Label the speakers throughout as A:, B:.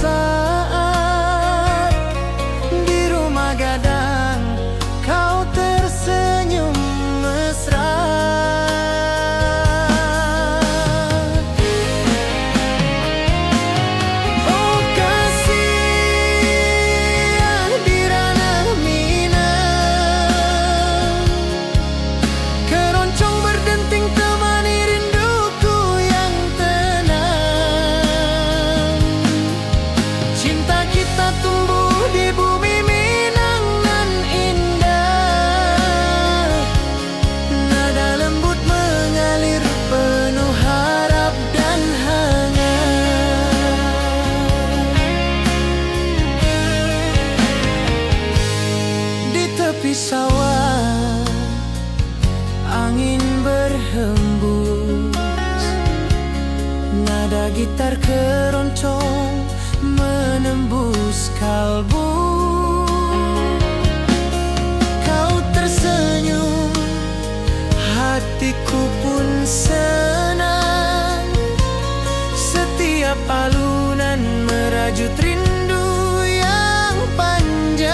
A: saat di rumah gadang kau tersenyum mesra. Oh kasih di ranah Minang, keroncong berdenting temani rinduku yang tenang. Cinta kita tumbuh di bumi Minang nan indah, nada lembut mengalir penuh harap dan hangat. Di tepi sawah angin berhembus, nada gitar keroncong menembus kalbu. Kau tersenyum, hatiku pun senang. Setiap alunan merajut rindu yang panjang.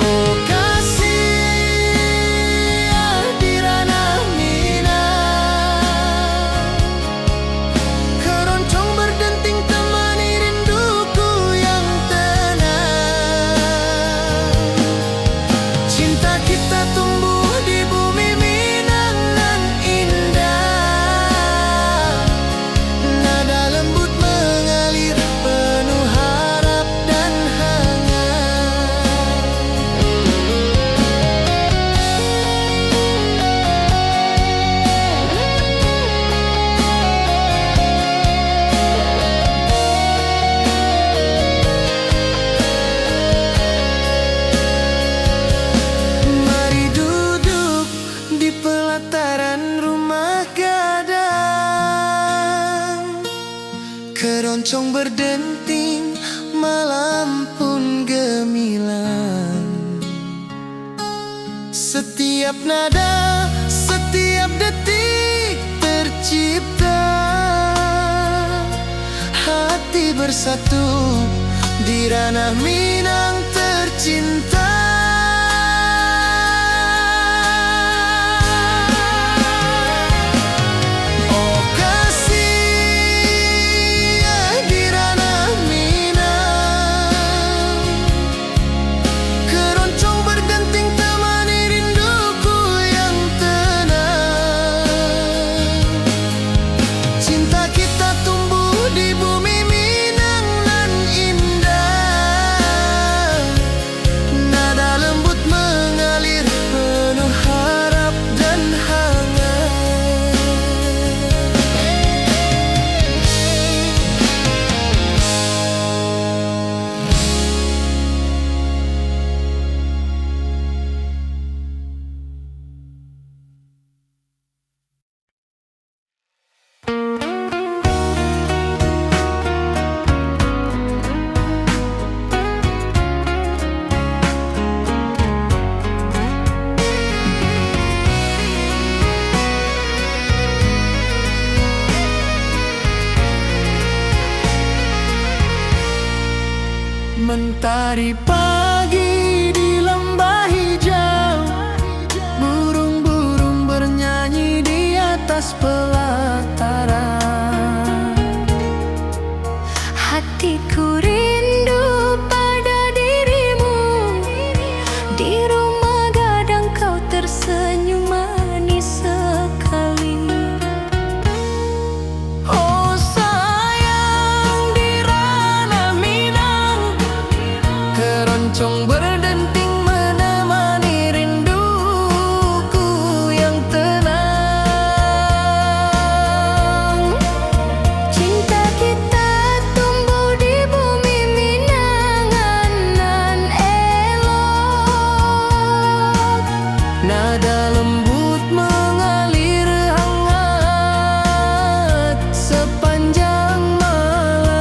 A: Oh kasih di ranah Minang, keroncong berdenting temani rinduku yang tenang. Cinta kita tumbuh di bumi Minang nan indah, nada lembut mengalir penuh harap dan hangat. Mari duduk di pelataran rumah gadang, keroncong berdenting, malam pun gemilang. Setiap nada, setiap detik tercipta, hati bersatu di ranah Minang tercinta. Oh kasih di ranah Minang, keroncong berdenting temani rinduku yang tenang. Cinta kita tumbuh di bumi Minang nan indah, nada lembut mengalir penuh harap dan hangat. Mentari pagi di lembah hijau, burung-burung bernyanyi di atas pelataran.
B: Hatiku rindu pada dirimu, di rumah gadang kau tersenyum manis sekali.
A: Oh sayang di ranah Minang, keroncong berdenting menemani rinduku yang tenang.
B: Cinta kita tumbuh di bumi Minang nan elok,
A: Nada lembut mengalir hangat sepanjang malam.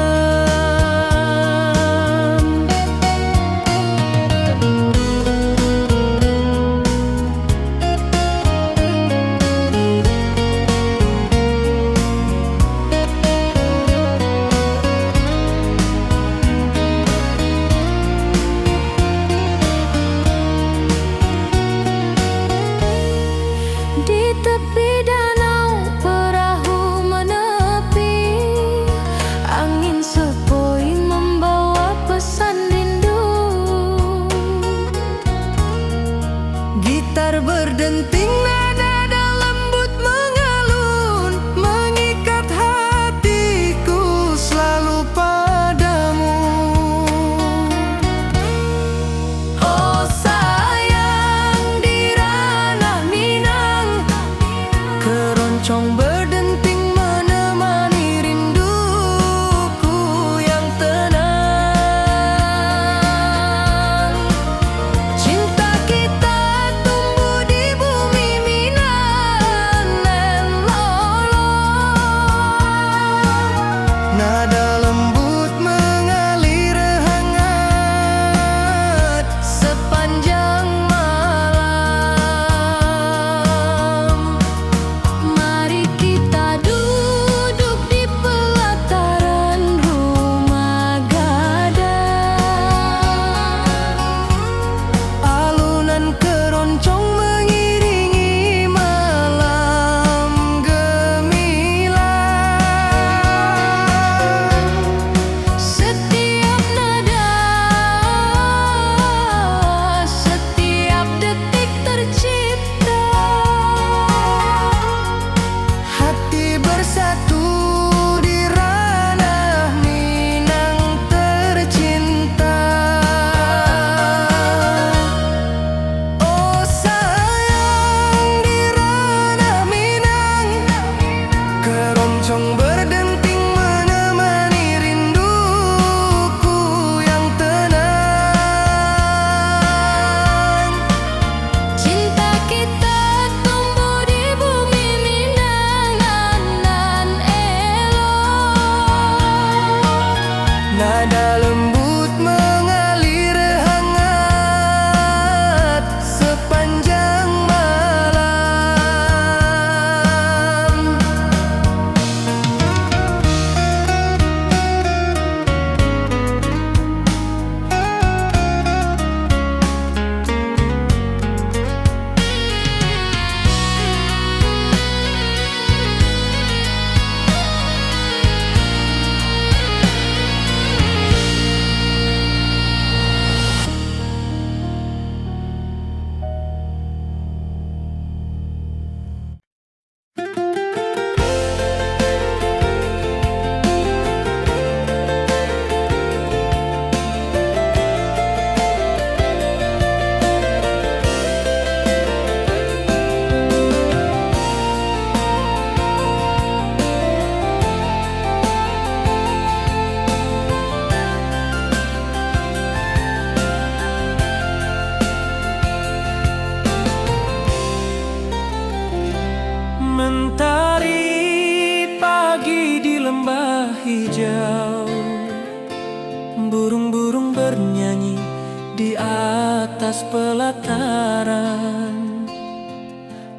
A: atas pelataran.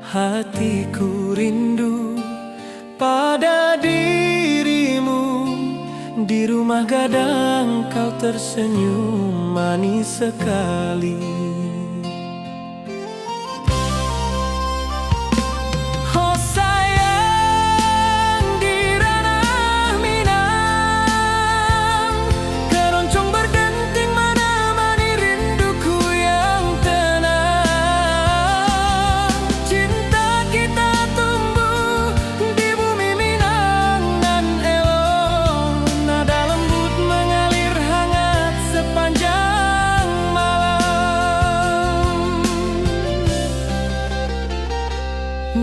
A: Hatiku rindu pada dirimu. Di rumah gadang kau tersenyum manis sekali. Oh sayang, di ranah Minang, keroncong berdenting menemani rinduku yang tenang. Cinta kita tumbuh di bumi Minang nan elok. Nada lembut mengalir hangat sepanjang malam.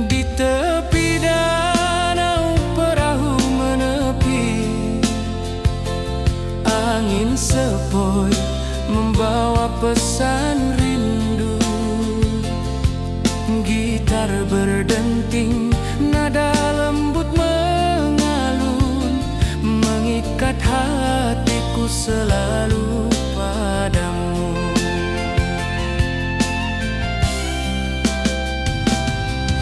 A: Di tepi danau perahu menepi, angin sepoi membawa pesan rindu. Gitar berdenting, nada lembut mengalun, mengikat hatiku selalu padamu.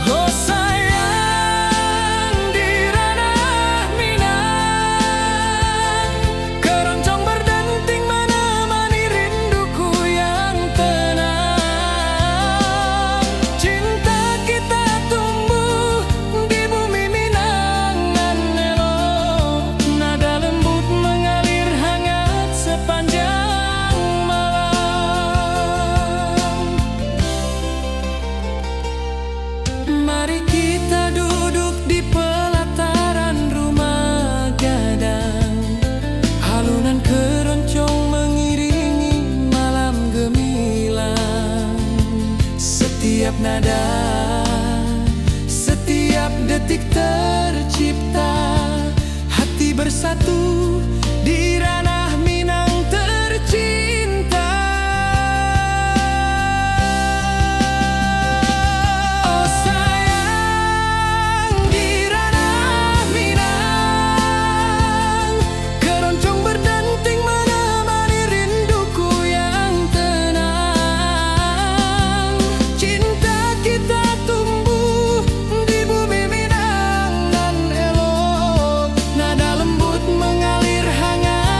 A: Oh sayang, di ranah Minang, keroncong berdenting menemani rinduku yang tenang. Cinta kita tumbuh di bumi Minang nan elok. Nada lembut mengalir hangat sepanjang malam. Mari kita duduk di pelataran rumah gadang. Alunan keroncong mengiringi malam gemilang. Setiap nada, setiap detik tercipta. Hati bersatu di ranah Minang tercinta. Oh sayang, di ranah Minang, keroncong berdenting menemani rinduku yang tenang. Cinta kita tumbuh di bumi Minang nan elok. Nada lembut mengalir hangat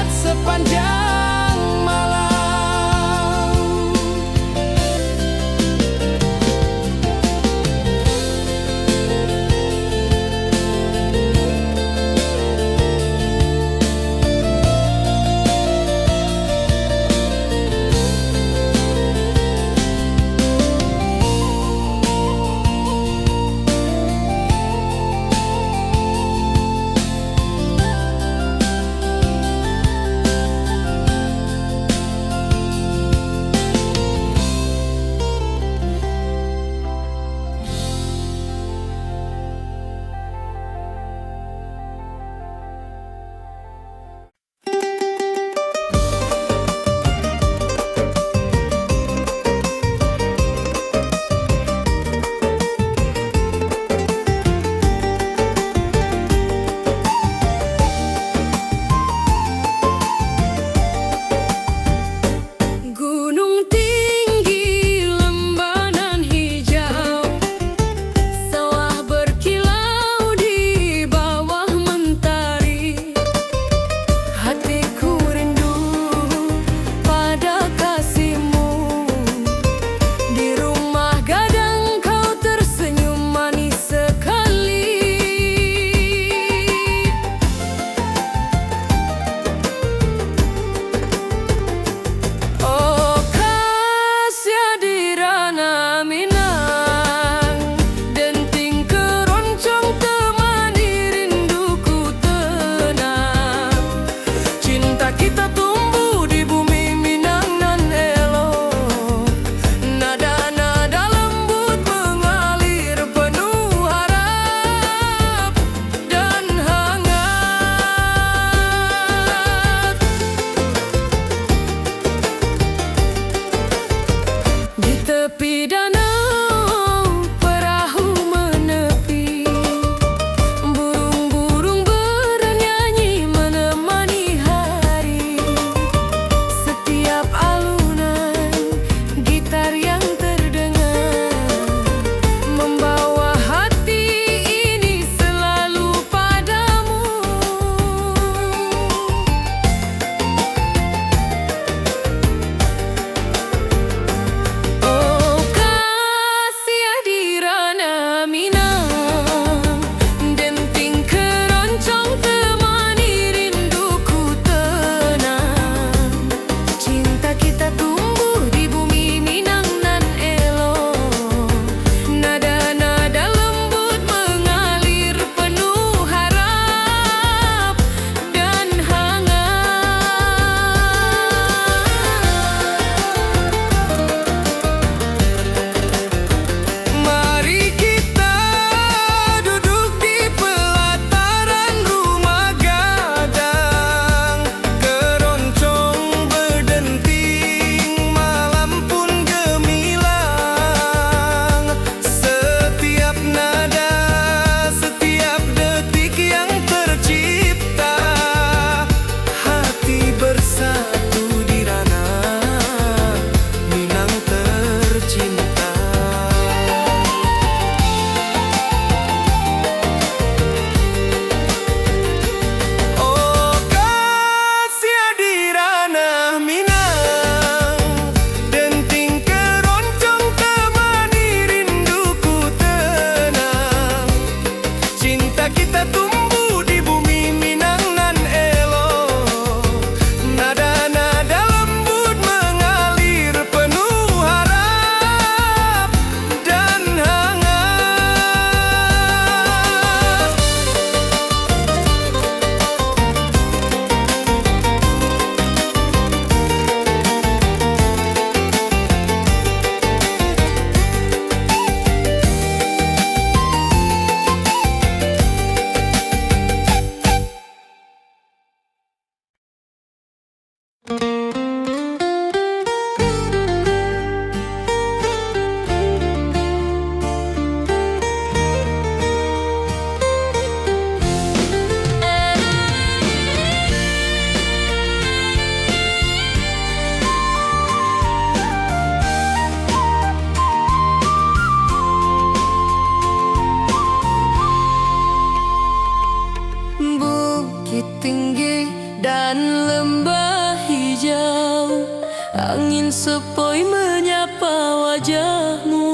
B: Angin sepoi menyapa wajahmu.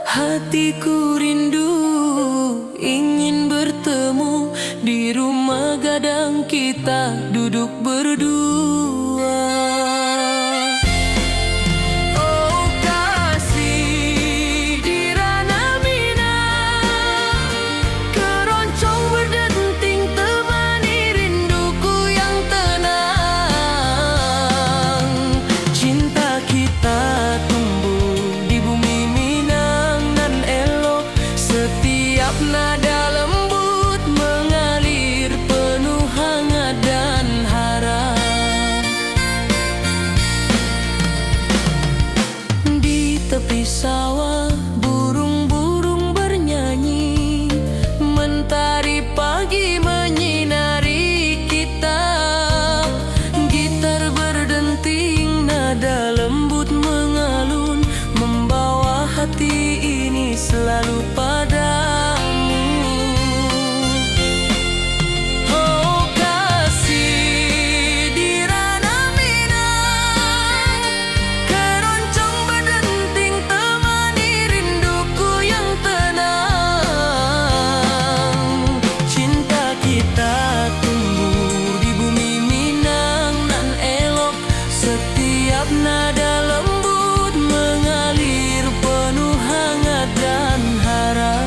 B: Hatiku rindu ingin bertemu di rumah gadang kita duduk berdua. Oh kasih di ranah Minang, keroncong berdenting temani rinduku yang tenang. Cinta kita tumbuh di bumi Minang nan elok, setiap nada lembut mengalir penuh hangat dan harap. Di tepi sawah burung-burung bernyanyi, mentari pagi menyinari kita. Gitar berdenting, nada lembut mengalun, membawa hati ini selalu padamu. Oh kasih di ranah Minang, keroncong berdenting temani rinduku yang tenang. Cinta kita tumbuh di bumi Minang nan elok, setiap nada lembut mengalir penuh hangat dan harap.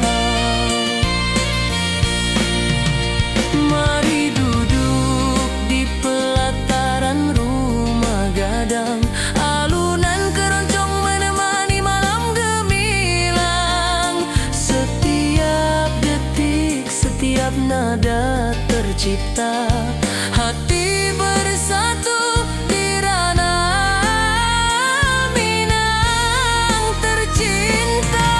B: Mari duduk di pelataran rumah gadang, alunan keroncong menemani malam gemilang. Setiap detik, setiap nada tercipta, hati bersatu di ranah Minang tercinta.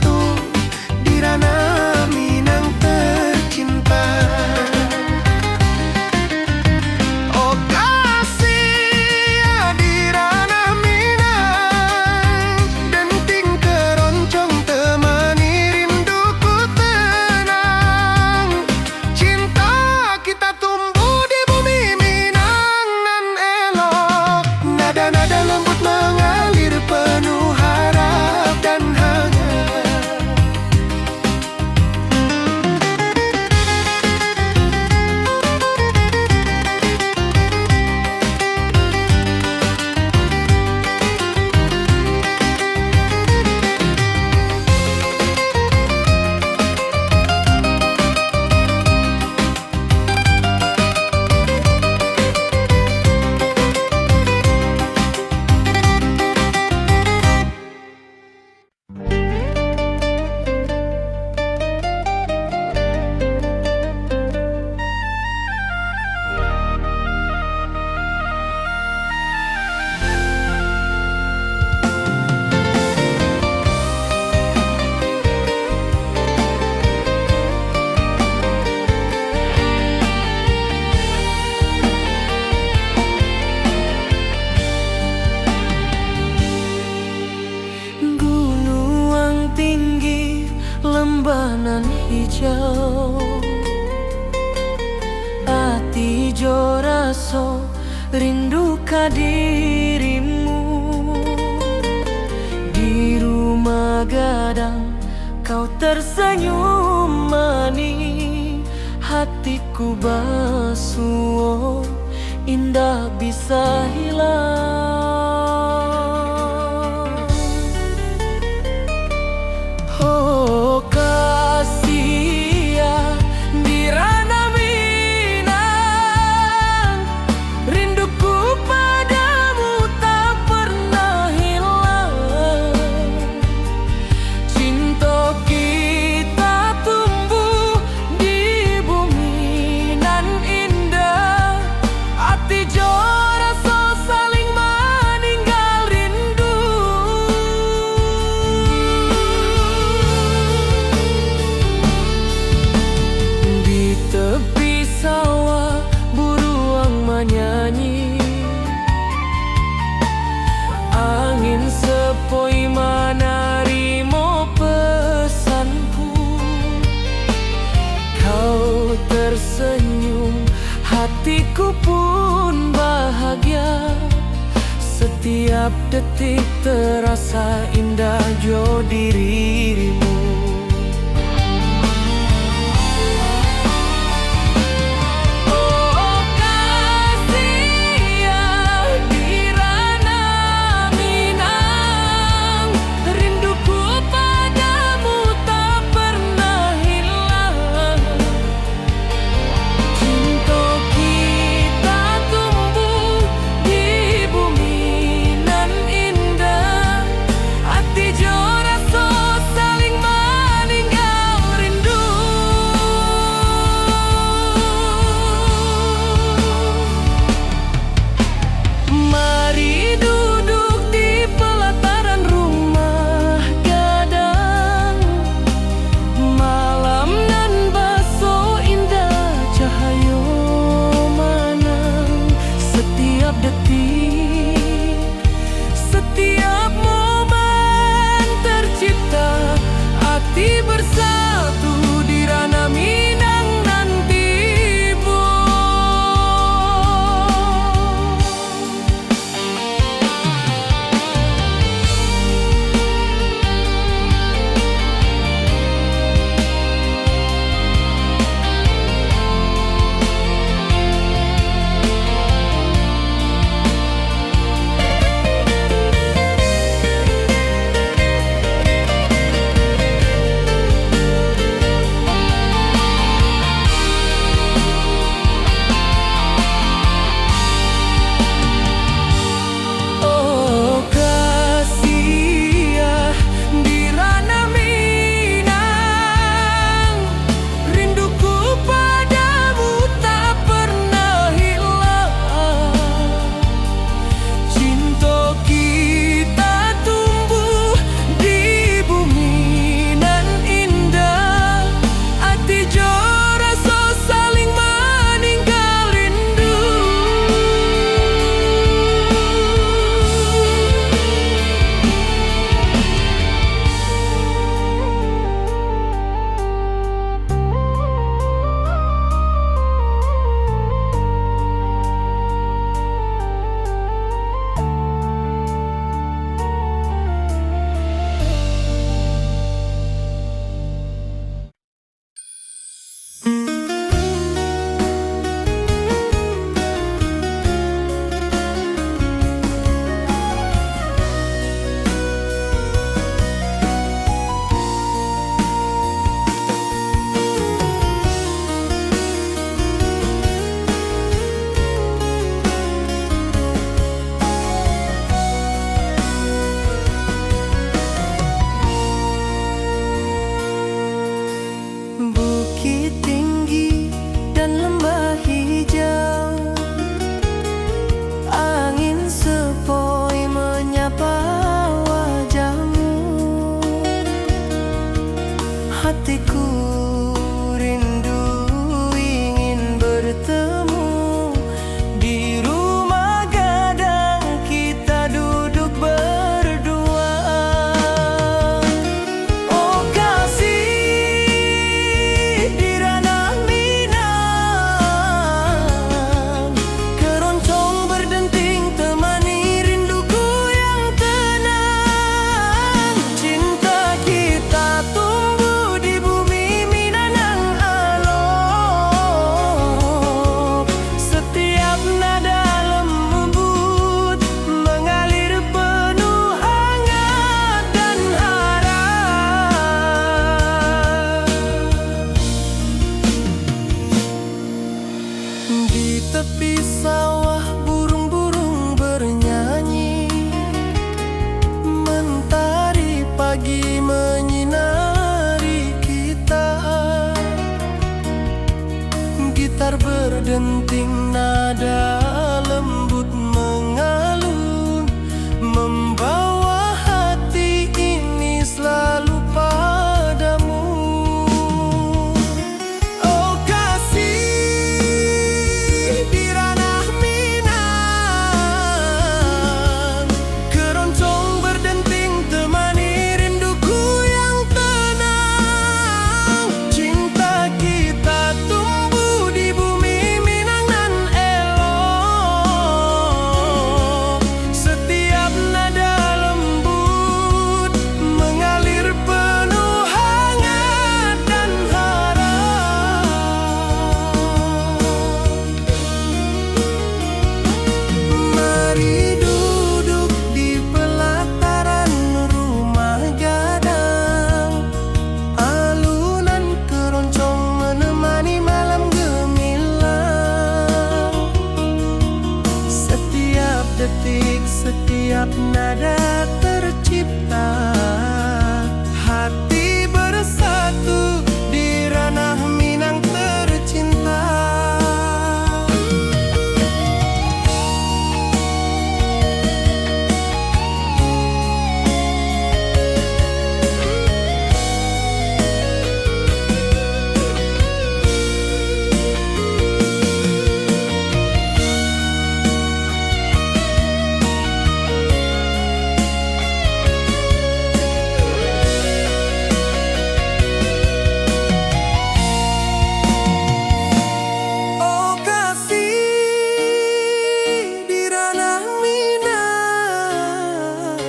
A: bersatu di ranah Minang tercinta. Oh kasih di ranah Minang, denting keroncong temani rinduku tenang. Cinta kita tumbuh di bumi Minang nan elok, nada-nada lembut mengalir penuh harap dan hangat. Gunung tinggi, lembanan hijau, ati jo raso rindu ka dirimu. Di rumah gadang kau tersenyum manis, hatiku basuh indah bisa hilang. Oh kasih di ranah Minang, rinduku padamu tak pernah hilang. Cinta kita tumbuh di bumi nan indah, hati jo rasa saling meninggal rindu. Di tepi sawah buruang menyanyi, angin sepoi menarimo pesanku. Kau tersenyum, hatiku pun bahagia. Setiap detik terasa indah jo dirimu. Oh kasih di ranah Minang, rinduku padamu tak pernah hilang. Cinta kita tumbuh di bumi nan indah, hati jo rasa saling Hatiku rindu ingin bertemu di rumah gadang kita duduk berdua. Oh kasih di ranah Minang, keroncong berdenting temani rinduku yang tenang. Cinta kita tumbuh di bumi Minang alok. Setiap nada lembut mengalir penuh hangat dan harap. Di tepi sawah burung-burung bernyanyi, mentari pagi menyinari kita. Gitar berdenting nada lembut mengalun, membawa hati ini selalu padamu. Oh kasih di ranah Minang, keroncong berdenting temani rinduku yang tenang. Cinta kita tumbuh di bumi Minang nan elok. Setiap nada lembut mengalir penuh hangat dan harap. Mari duduk di pelataran rumah gadang, alunan keroncong menemani malam gemilang. Setiap detik, setiap nada tercipta, hati bersatu di ranah Minang tercinta. Oh kasih di ranah Minang,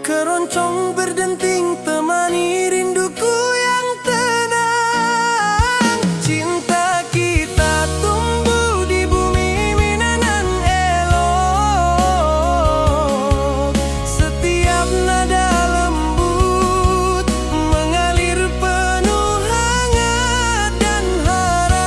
A: keroncong berdenting temani rinduku yang tenang. Cinta kita tumbuh di bumi Minang nan elok. Setiap nada lembut mengalir penuh hangat dan harap.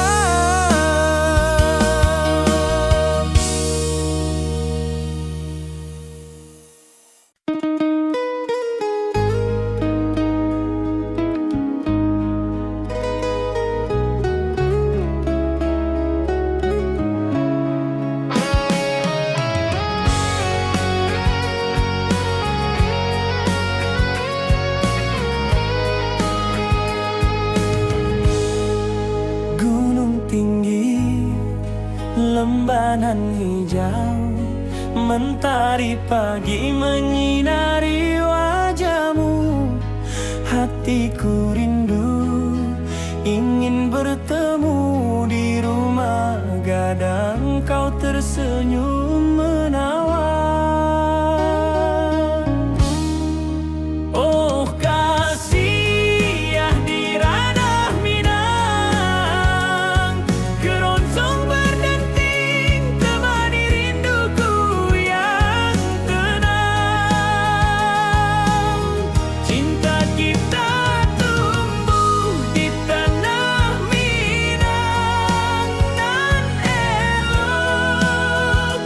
A: Gunung tinggi, lembanan hijau, mentari pagi menyinari wajahmu. Hatiku rindu ingin bertemu di rumah gadang, kau tersenyum menawan. Oh kasih ya di ranah Minang, keroncong berdenting temani rinduku yang tenang. Cinta kita tumbuh di tanah Minang nan elok.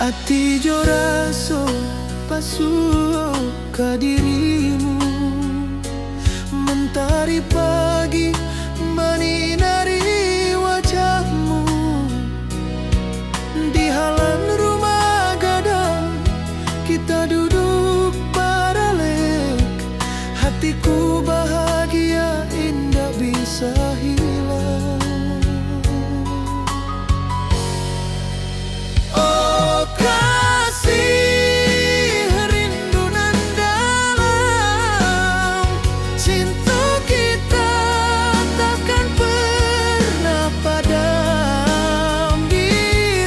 A: Ati jo raso pasuo ka dirimu, mentari pagi menyinari wajahmu. Di halaman rumah gadang kita duduk paralek, hatiku bahagia indah bisa hilang. Oh kasih, rindu nan dalam, cinta kita takkan pernah padam. Di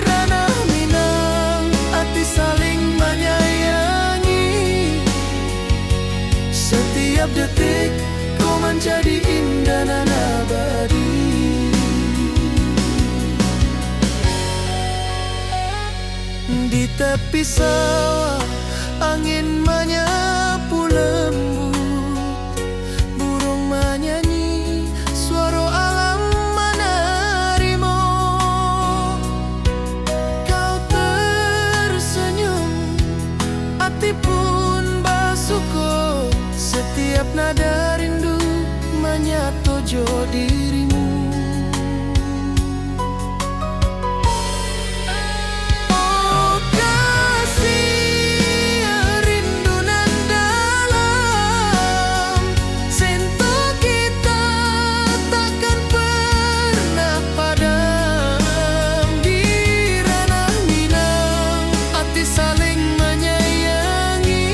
A: ranah Minang hati saling menyayangi, setiap detik kau menjadi indah dan abadi. Di tepi sawah angin menyapu lembut, burung menyanyi, suara alam menerimu. Kau tersenyum, hati pun bersyukur, setiap nada rindu menyatu jo dirimu. Oh kasih, rindu nan dalam, cinta kita takkan pernah padam. Di ranah Minang hati saling menyayangi,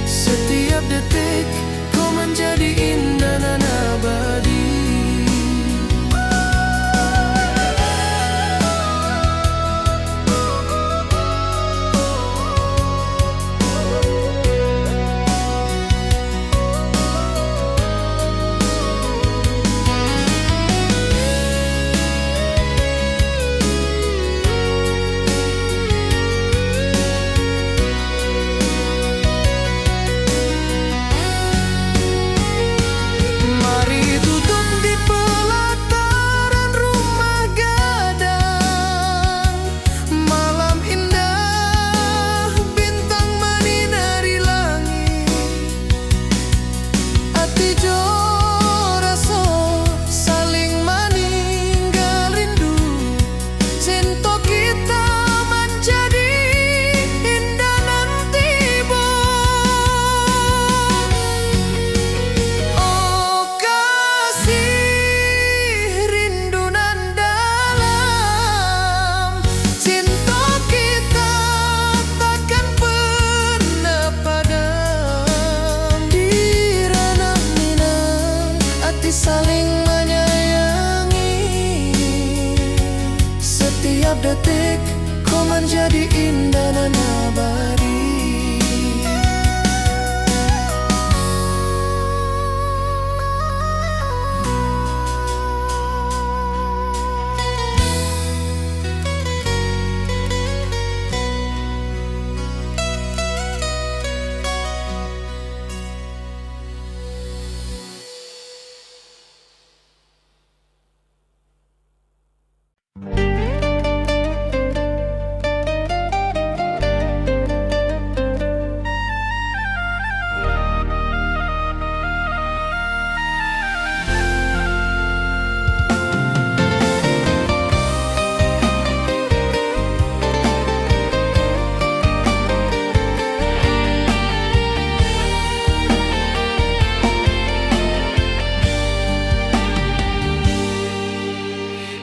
A: setiap detik kau menjadi indah dan abadi. Mari duduk di pelataran rumah gadang, malam indah bintang menyinari langit. Hati jo rasa saling meninggal rindu, cinta kita menjadi indah nanti bo. Oh kasih, rindu nan dalam, cinta kita takkan pernah padam. Di ranah Minang hati saling menyayangi, setiap detik kau menjadi indah dan abadi.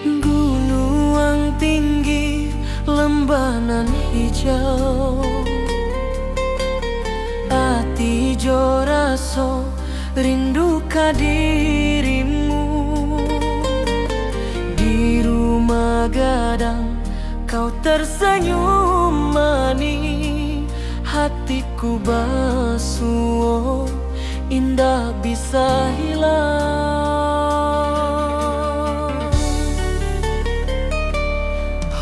A: Gunung tinggi, lembanan hijau, hati jo raso rindu ka dirimu. Di rumah gadang kau tersenyum manis, hatiku basuh indah bisa hilang.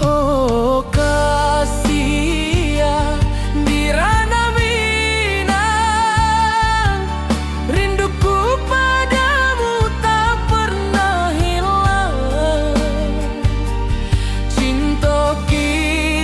A: Oh kasih ya, di ranah Minang rinduku padamu tak pernah hilang. Cinta kita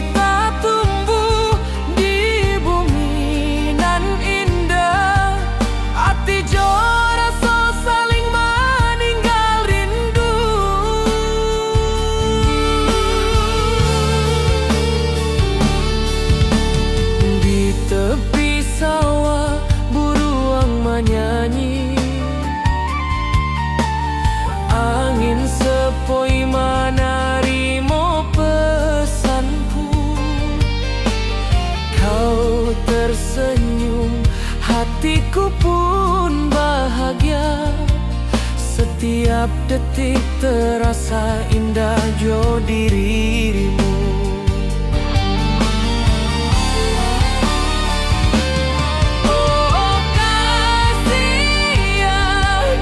A: Setiap detik terasa indah jo dirimu.
B: Oh kasih ya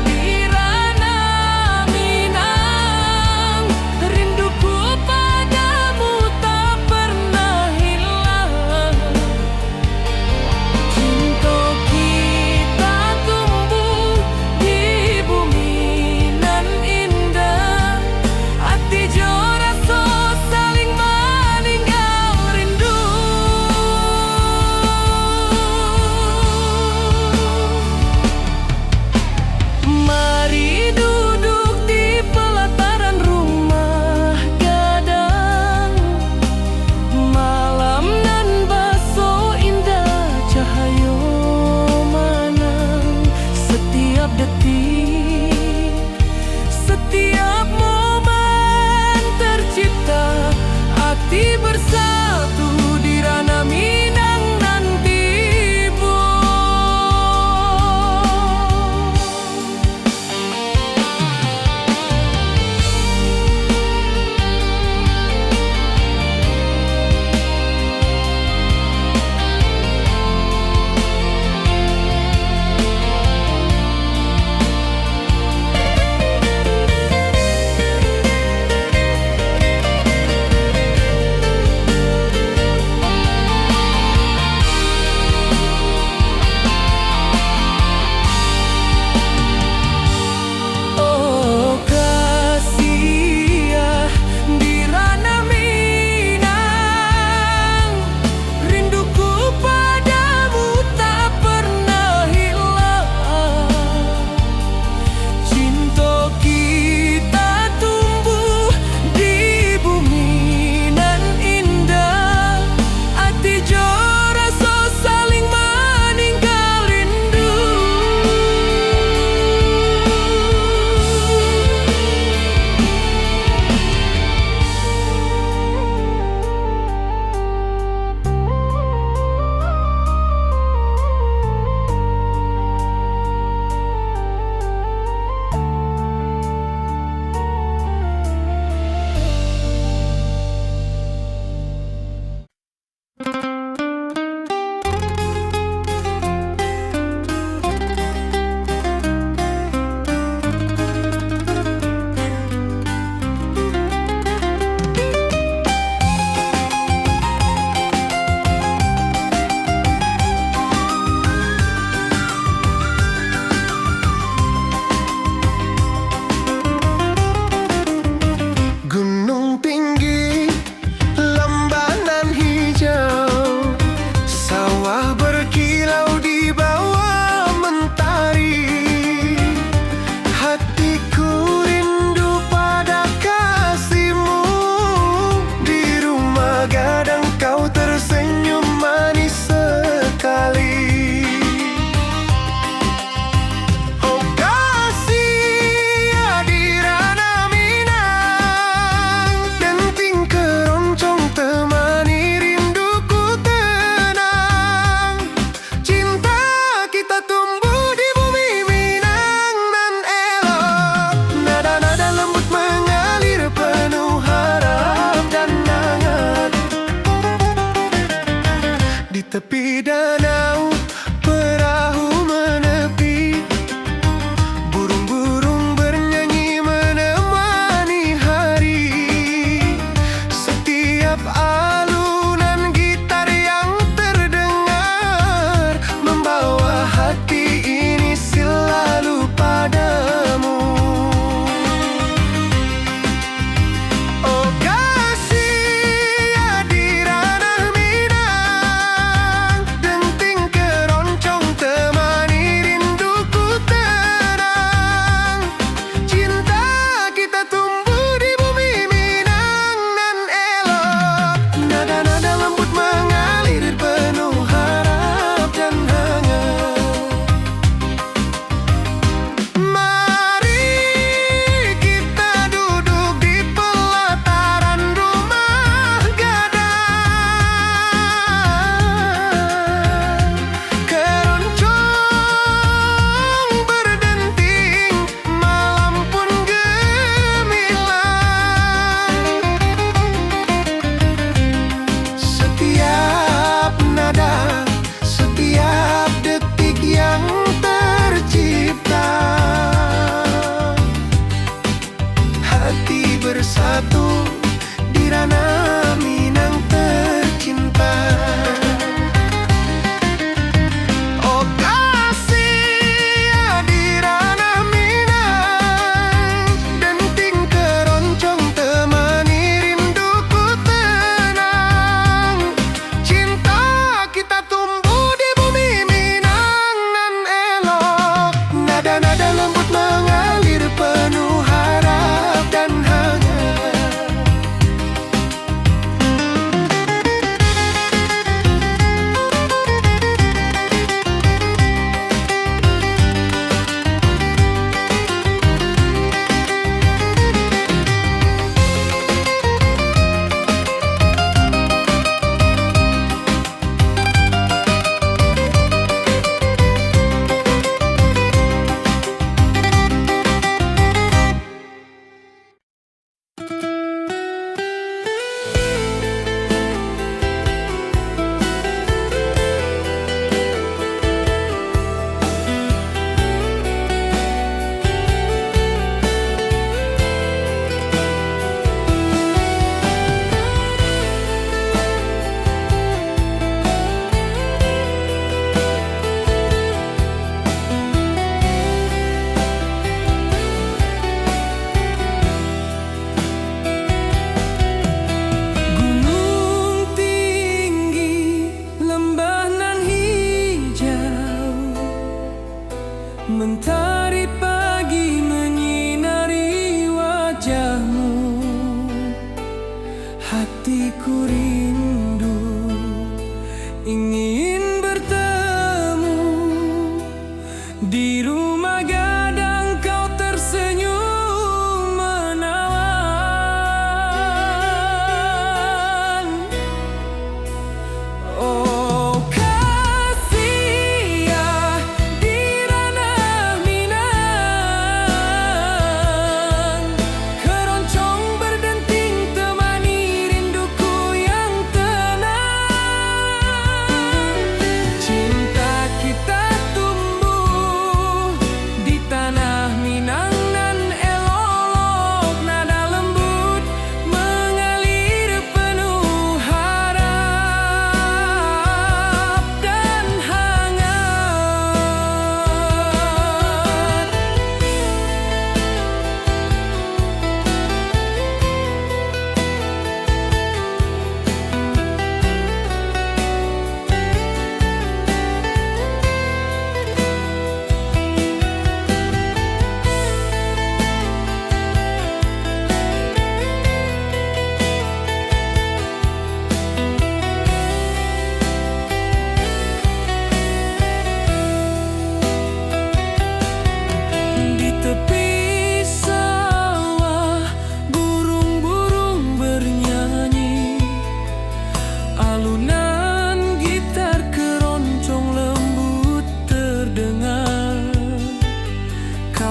B: di ranah Minang, rinduku padamu tak pernah hilang.
A: Cinta kita tumbuh di bumi nan indah,
B: Hati jo rasa saling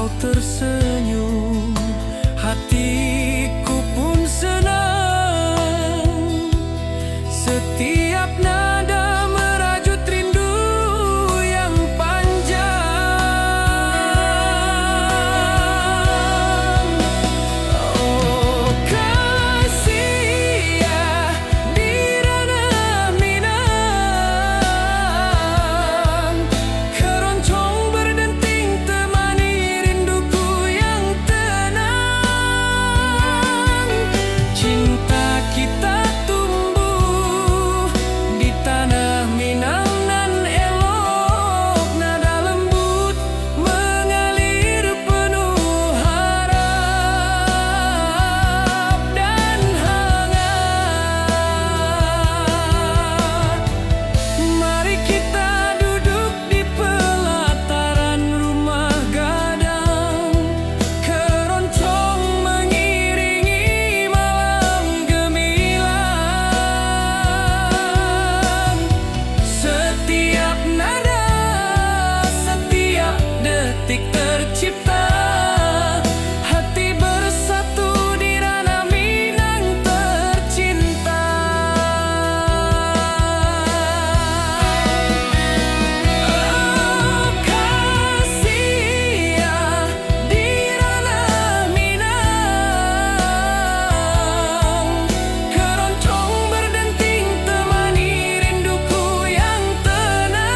A: kau tersenyum, hatiku pun senang. Setiap nada merajut rindu yang panjang. Oh kasih ya di ranah Minang, keroncong berdenting temani rinduku yang tenang. Cinta kita tumbuh di tanah Minang nan elok, nada lembut mengalir penuh harap dan hangat. Mari kita duduk di pelataran rumah gadang, keroncong mengiringi malam gemilang. Setiap nada, setiap detik tercipta, hati bersatu di ranah Minang tercinta. Oh kasih ya di ranah Minang, keroncong berdenting temani rinduku yang tenang.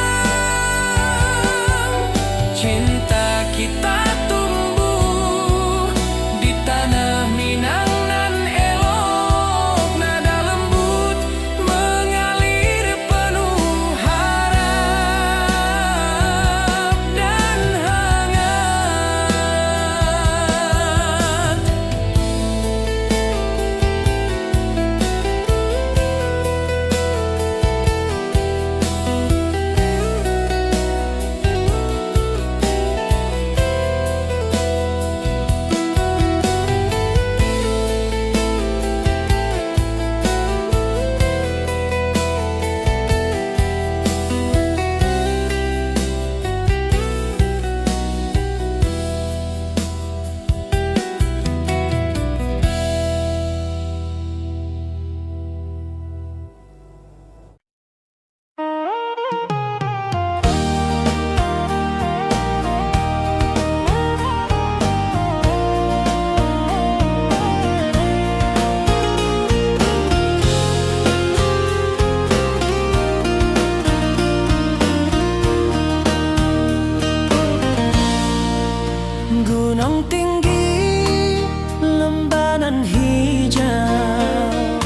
A: Cinta kita tumbuh di tanah Minang nan elok, nada lembut mengalir penuh harap dan hangat. Gunung tinggi, lembanan hijau,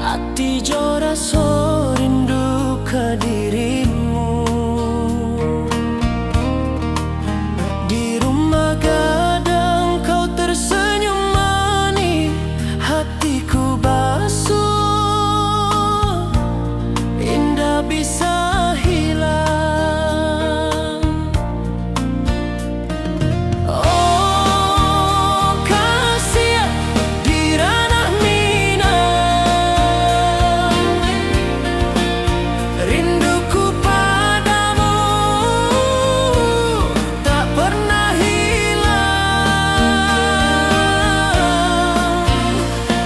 A: hati jora so rindu ke dirimu. Di rumah gadang kau tersenyum manis, hatiku basuh, indah bisa hilang. Oh kasih ya di ranah Minang, rinduku padamu tak pernah hilang.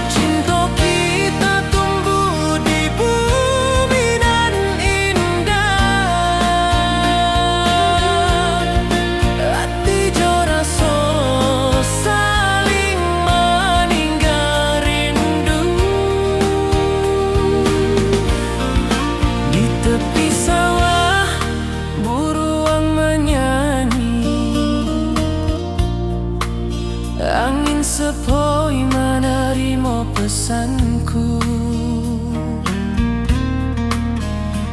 A: Cinta kita tumbuh di bumi nan indah, hati jora so saling meninggal rindu. Di tepi sawah buruang menyanyi, angin sepoi menerima pesanku.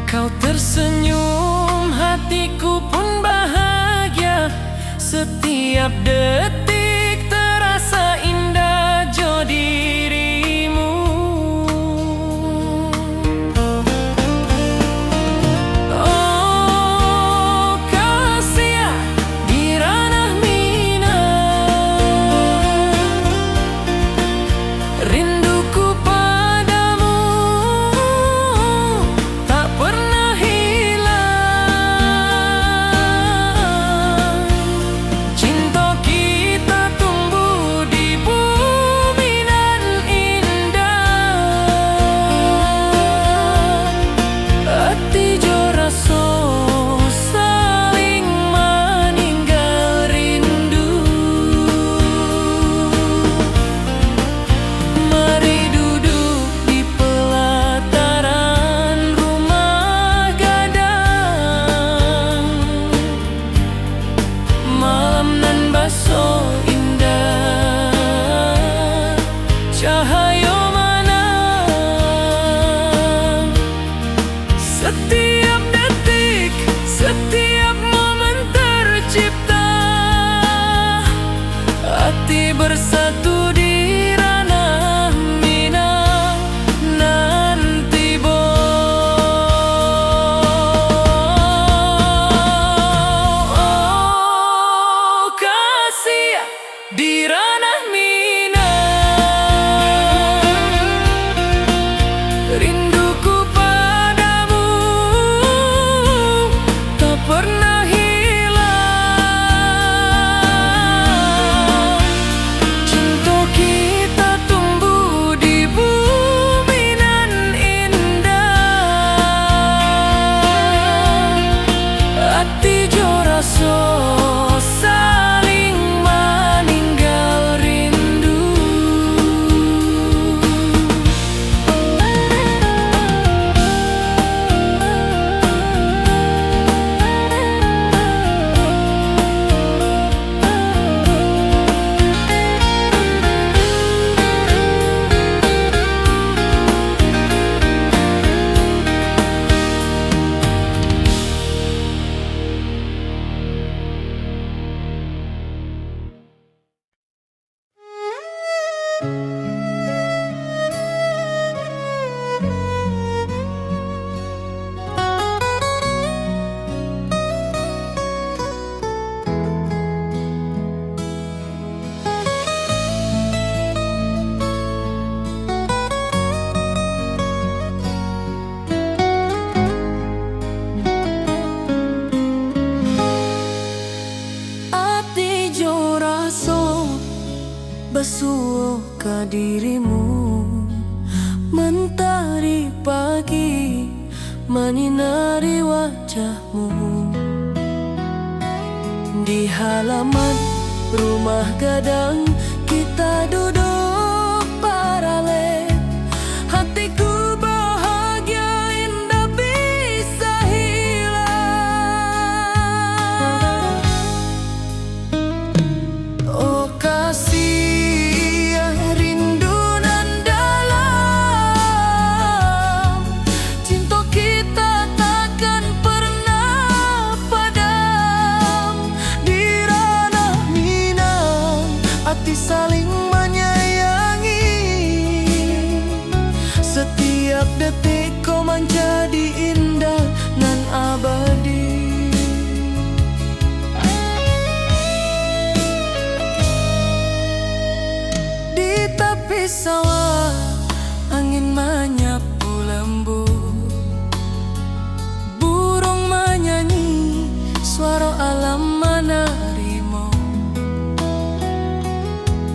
A: Kau tersenyum, hatiku pun bahagia. Setiap detik terasa indah jo dirimu. Oh kasih ya di ranah Minang, rinduku padamu tak pernah hilang.
B: di ranah Minang. Rinduku padamu tak pernah hilang. Cinta kita tumbuh di bumi nan indah. Hati jo rasa saling meninggal rindu. Ati jo rasa basuh ke dirimu, mentari pagi menyinari wajahmu. Di halaman rumah gadang kita duduk paralel. Hatiku bahagia indah bisa hilang. Oh kasih rindu nan dalam, cinta kita takkan pernah padam. Di ranah Minang hati saling menyayangi. Setiap detik kau menjadi indah nan abadi. Di tepi sawah angin menyapu lembut, burung menyanyi, suara alam menerimu.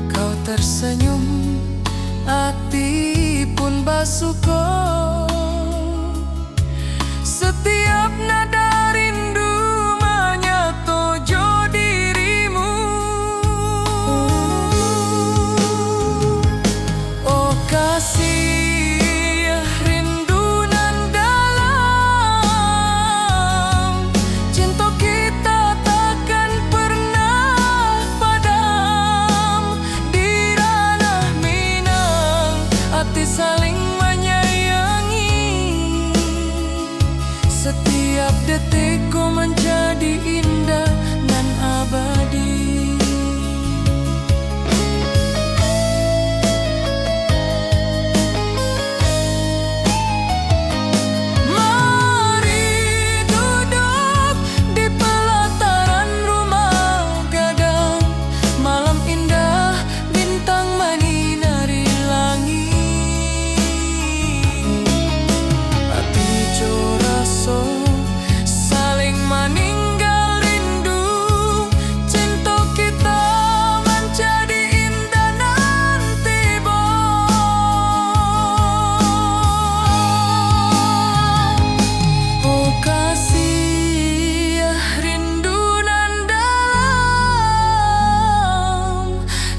B: Kau tersenyum, hati pun bersyukur. Setiap nada rindu menyatu jo dirimu. Oh kasih rindu nan dalam, cinta kita takkan pernah padam. Di ranah Minang hati saling menyayangi. Setiap detik kau menjadi indah nan abadi. Mari duduk di pelataran rumah gadang. Malam indah bintang menyinari langit. Hati jo rasa saling meninggal rindu. Cinta kita menjadi indah nan tiba. Oh kasih rindu nan dalam,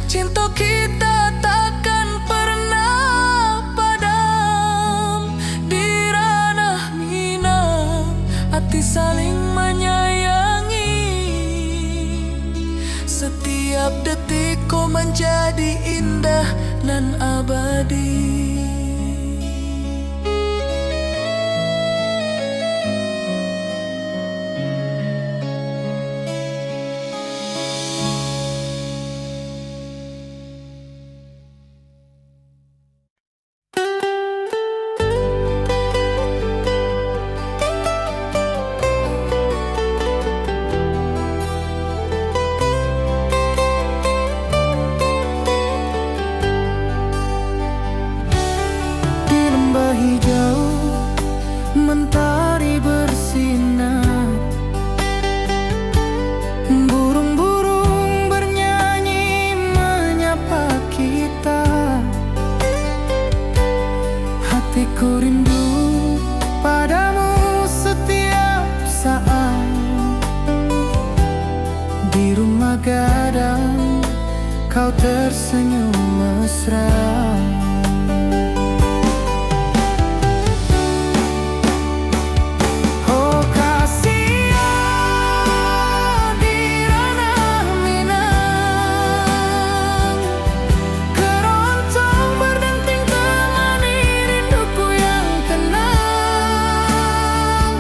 B: cinta kita takkan pernah padam. Di ranah Minang hati saling menyayangi. Setiap detik kau menjadi indah nan abadi.
A: rumah gadang kau tersenyum mesra. Oh kasihan di ranah Minang, keroncong berdenting temani rinduku yang tenang.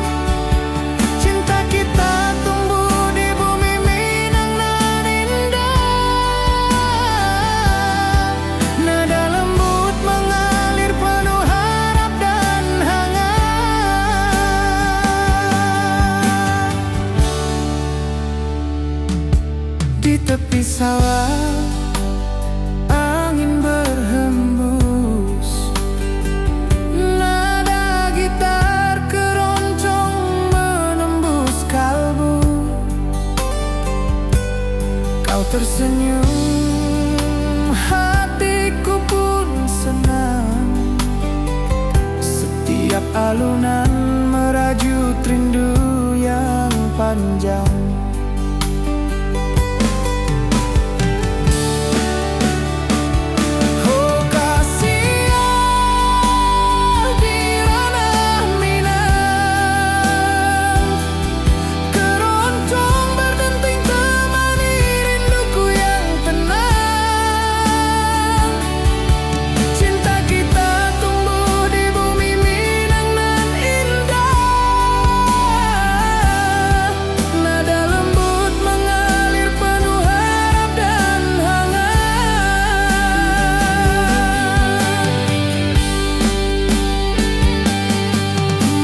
A: Cinta kita tumbuh di bumi Minang nan indah. Nada lembut mengalir penuh harap dan hangat. Di tepi sawah angin berhembus, nada gitar keroncong menembus kalbu. Kau tersenyum, hatiku pun senang. Setiap alunan merajut rindu yang panjang. Oh kasihan di ranah Minang, keroncong berdenting temani rinduku yang tenang. Cinta kita tumbuh di bumi Minang nan indah. Nada lembut mengalir penuh harap dan hangat.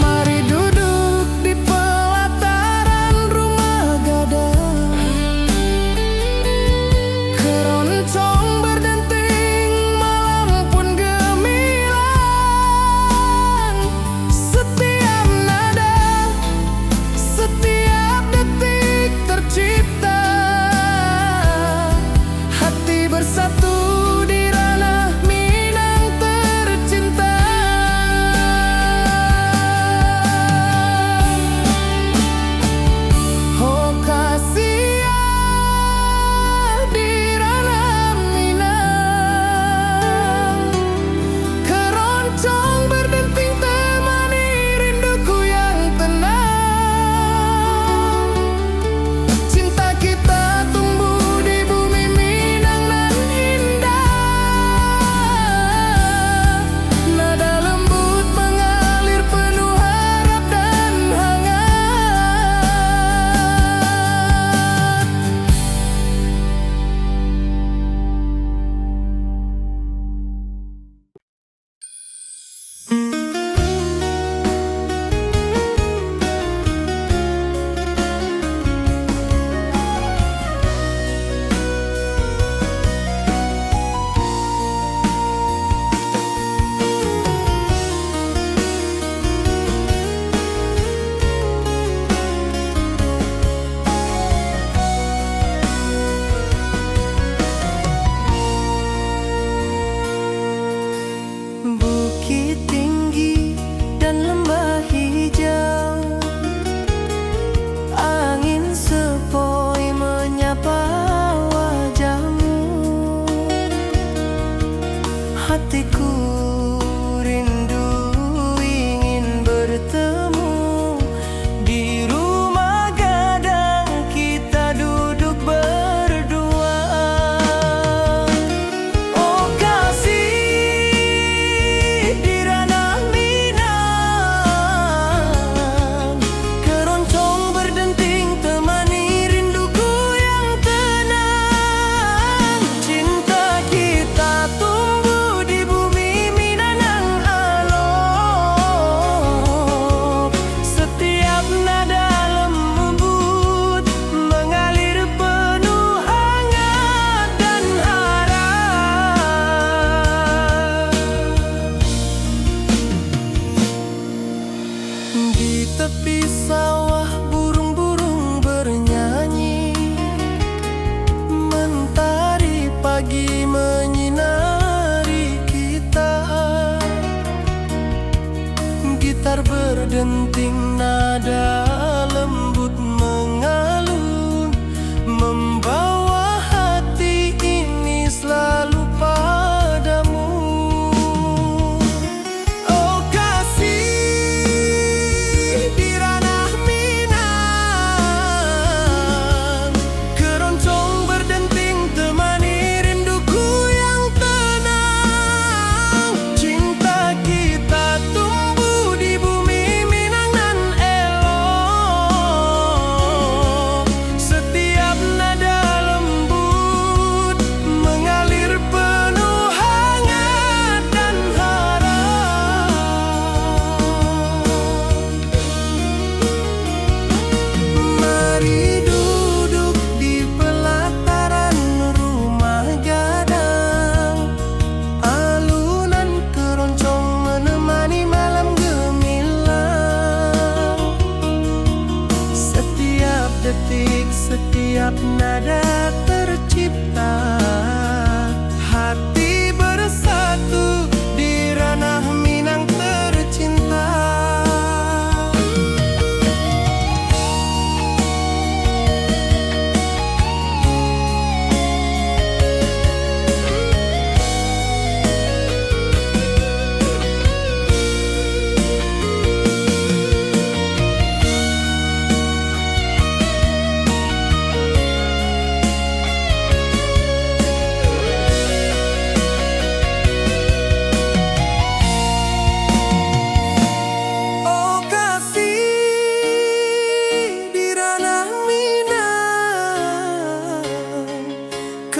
A: Mari duduk di pelataran rumah gadang, keroncong berdenting malam pun gemilang. Setiap nada, setiap detik tercipta, hati bersatu di ranah Minang tercinta. Oh kasihan di ranah Minang, keroncong berdenting temani rinduku yang tenang. Cinta kita tumbuh di bumi Minang nan indah. Nada lembut mengalir penuh harap dan hangat. Bukit tinggi dan lembah hijau, angin sepoi menyapa wajahmu. Hatiku rindu ingin bertemu di rumah gadang kita duduk berdua. Oh kasih di ranah Minang, keroncong berdenting temani rinduku yang tenang. Cinta kita tumbuh di bumi Minang nan alok. Setiap nada lembut mengalir penuh hangat dan harap. Di tepi sawah burung-burung bernyanyi, mentari pagi menyinari kita. Gitar berdenting nada lembut mengalun, membawa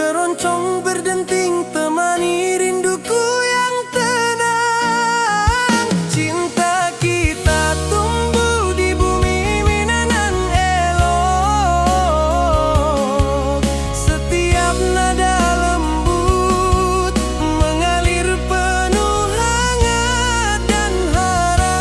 A: keroncong berdenting temani rinduku yang tenang. Cinta kita tumbuh di bumi Minang elok. Setiap nada lembut mengalir penuh hangat dan harap.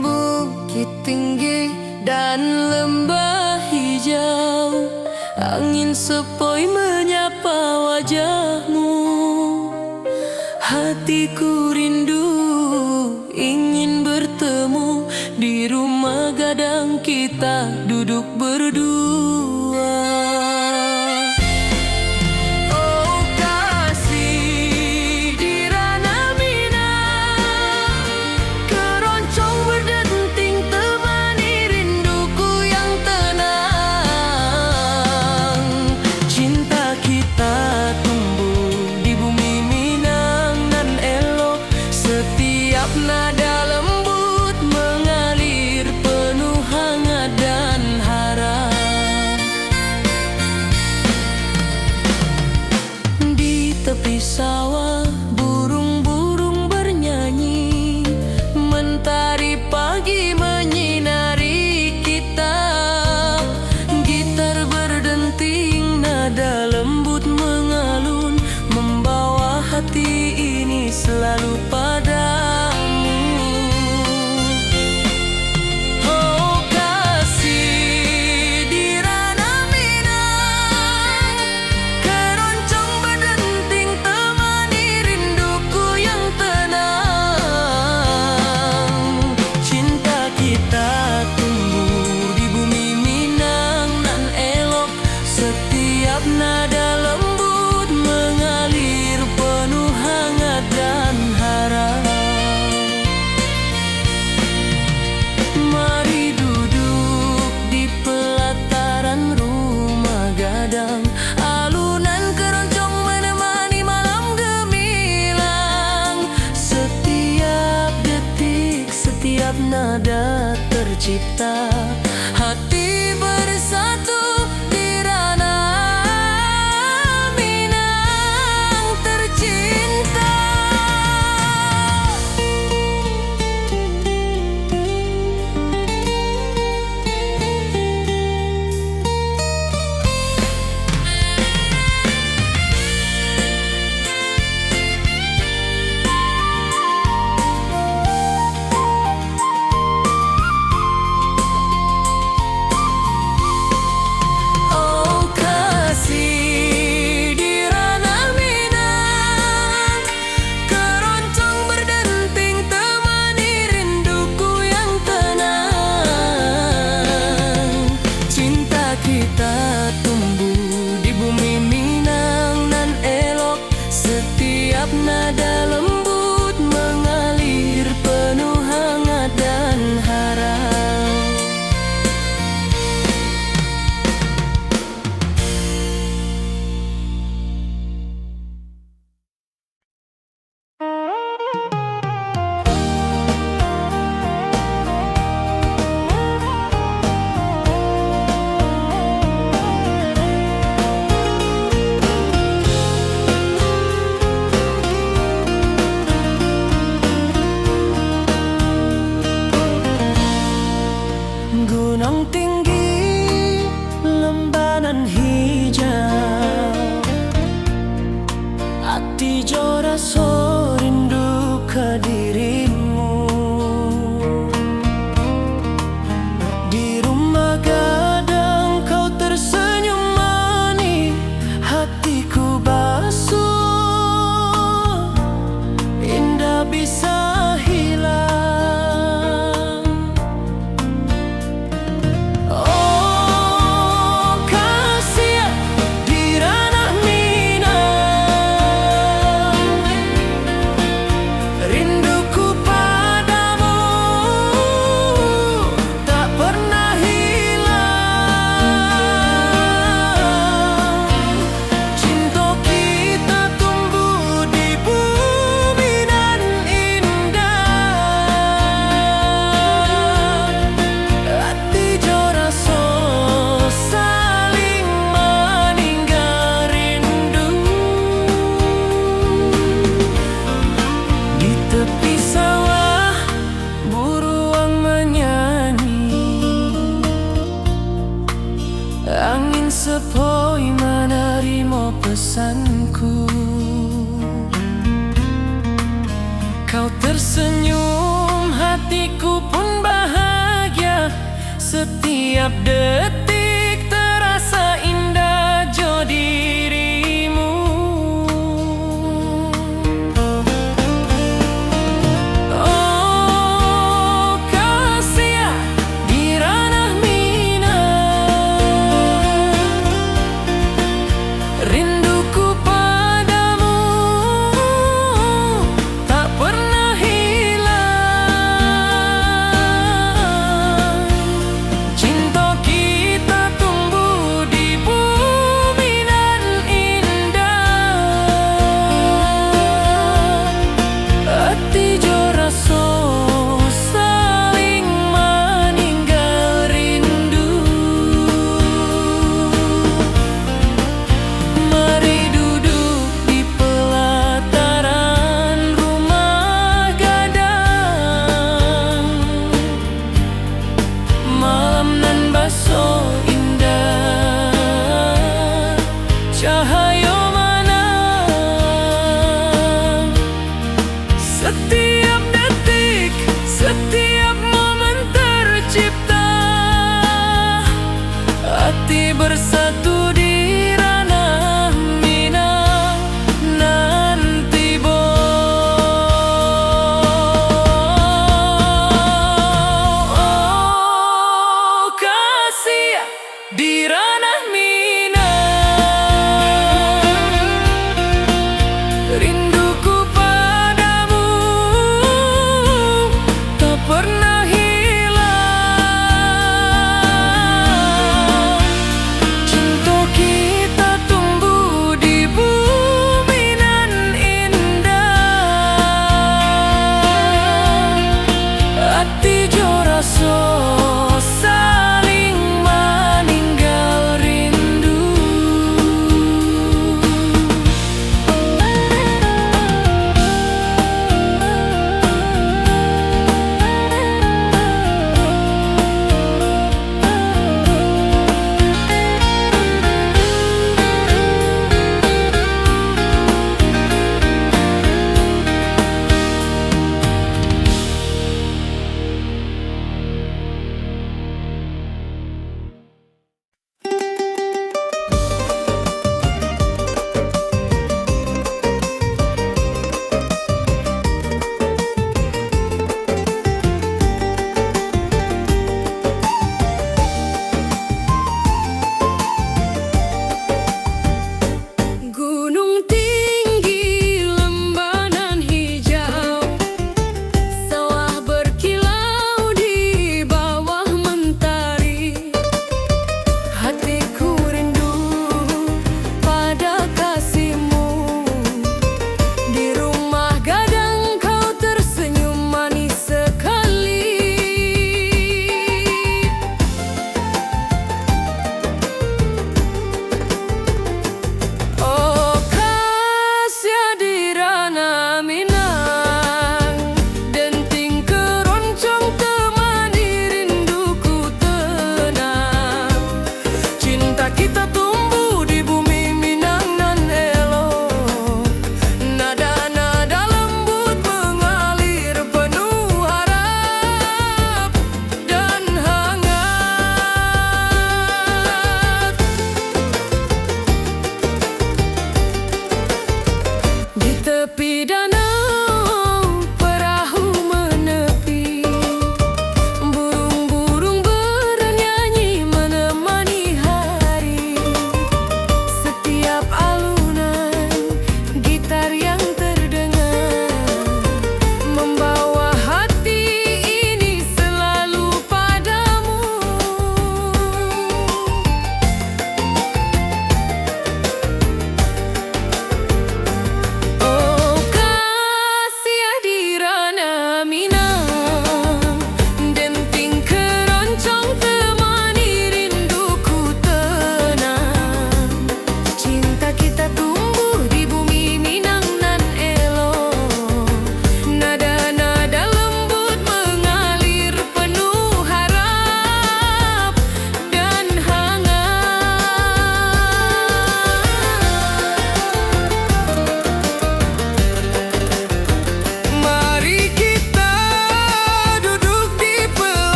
B: Bukit tinggi dan lembah hijau, angin sepoi menyapa wajahmu. Hatiku rindu ingin bertemu di rumah gadang kita duduk berdua. Oh kasih di ranah Minang, keroncong berdenting temani rinduku yang tenang. Cinta kita tumbuh di bumi Minang nan elok. Setiap nada lembut mengalir penuh hangat dan harap. Di tepi sawah burung-burung bernyanyi, mentari pagi menyinari kita. Gitar berdenting, nada lembut mengalun, membawa hati ini selalu padamu. Oh kasih di ranah Minang, keroncong berdenting temani rinduku yang tenang. Cinta kita tumbuh di bumi Minang nan elok. Setiap nada lembut mengalir penuh hangat dan harap. Mari duduk di pelataran rumah gadang, alunan keroncong menemani malam gemilang. Setiap detik, setiap nada tercipta, hati bersatu di ranah Minang tercinta. Oh kasih di ranah Minang, keroncong berdenting temani rinduku yang tenang. Cinta kita tumbuh di bumi Minang nan elok. Setiap nada lembut mengalir penuh hangat dan harap. Gunung tinggi, lembanan hijau, hati jora so rindu ke dirimu. Di rumah gadang kau tersenyum manis, hatiku basuh, indah bisa hilang. Oh sepoi menerima pesanku. Kau tersenyum, hatiku pun bahagia. Setiap detik terasa indah jo dirimu. Oh kasih di ranah minat, rinduku padamu tak pernah hilang. Cinta kita tumbuh di bumi nan indah. Hati jo rasa saling meninggal rindu. Mari duduk di pelataran rumah gadang. Malam nan baso indah, cahaya mana. Setiap detik, setiap momen tercipta. Hati bersatu di ranah minang nanti bo. Oh kasih di ranah minang.